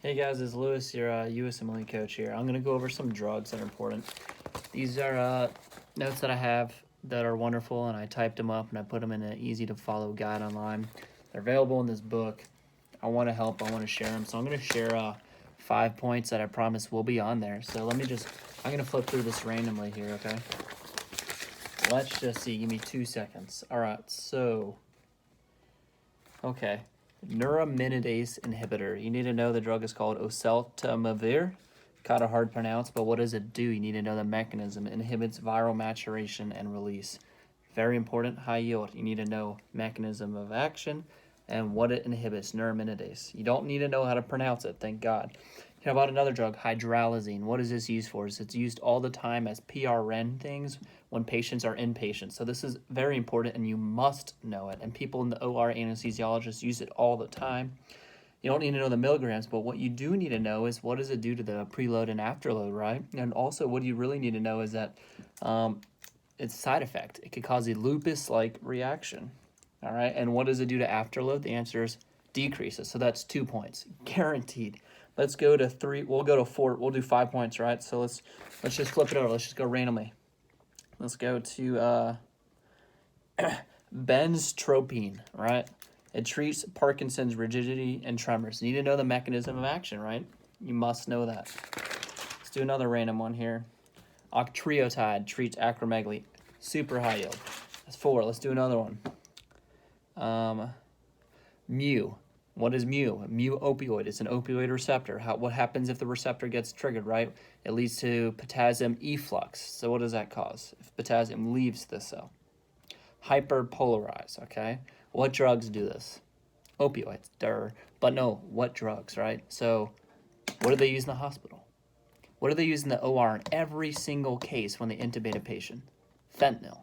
Hey guys, it's Lewis, your USMLE coach here. I'm going to go over some drugs that are important. These are notes that I have that are wonderful, and I typed them up and I put them in an easy-to-follow guide online. They're available in this book. I want to help. I want to share them. So I'm going to share 5 points that I promise will be on there. So I'm going to flip through this randomly here, okay? Let's just see. Give me 2 seconds. All right, so, okay. Neuraminidase inhibitor. You need to know the drug is called oseltamivir. Kind of hard to pronounce, but what does it do? You need to know the mechanism. It inhibits viral maturation and release. Very important, high yield. You need to know mechanism of action and what it inhibits, neuraminidase. You don't need to know how to pronounce it, thank God. How about another drug, hydralazine? What is this used for? It's used all the time as PRN things when patients are inpatient. So this is very important, and you must know it. And people in the OR, anesthesiologists, use it all the time. You don't need to know the milligrams, but what you do need to know is what does it do to the preload and afterload, right? And also what you really need to know is that it's a side effect. It could cause a lupus-like reaction, all right? And what does it do to afterload? The answer is decreases. So that's 2 points, guaranteed. Let's go to 3. We'll go to 4. We'll do 5 points, right? So let's just flip it over. Let's just go randomly. Let's go to benztropine, right? It treats Parkinson's, rigidity, and tremors. You need to know the mechanism of action, right? You must know that. Let's do another random one here. Octreotide treats acromegaly. Super high yield. That's 4. Let's do another one. Mu. What is mu? Mu opioid. It's an opioid receptor. What happens if the receptor gets triggered, right? It leads to potassium efflux. So what does that cause? If potassium leaves the cell. Hyperpolarize, okay? What drugs do this? Opioids, but no, what drugs, right? So what do they use in the hospital? What do they use in the OR in every single case when they intubate a patient? Fentanyl,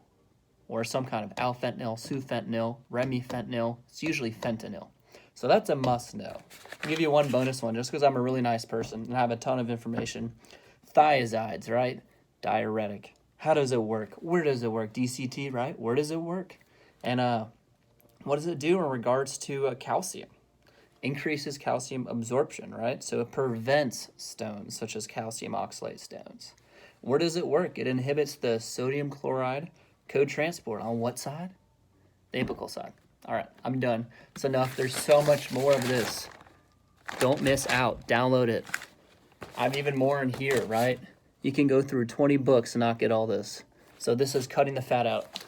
or some kind of alfentanyl, sufentanil, remifentanil. It's usually fentanyl. So that's a must know. I'll give you one bonus one just because I'm a really nice person and have a ton of information. Thiazides, right? Diuretic. How does it work? Where does it work? DCT, right? Where does it work? And what does it do in regards to calcium? Increases calcium absorption, right? So it prevents stones such as calcium oxalate stones. Where does it work? It inhibits the sodium chloride co-transport. On what side? The apical side. All right, I'm done. It's enough. There's so much more of this. Don't miss out. Download it. I'm even more in here, right? You can go through 20 books and not get all this. So this is cutting the fat out.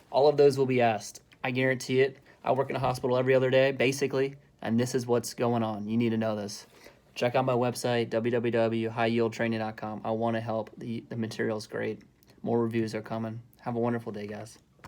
All of those will be asked. I guarantee it. I work in a hospital every other day, basically, and this is what's going on. You need to know this. Check out my website, www.highyieldtraining.com. I want to help. The material's great. More reviews are coming. Have a wonderful day, guys.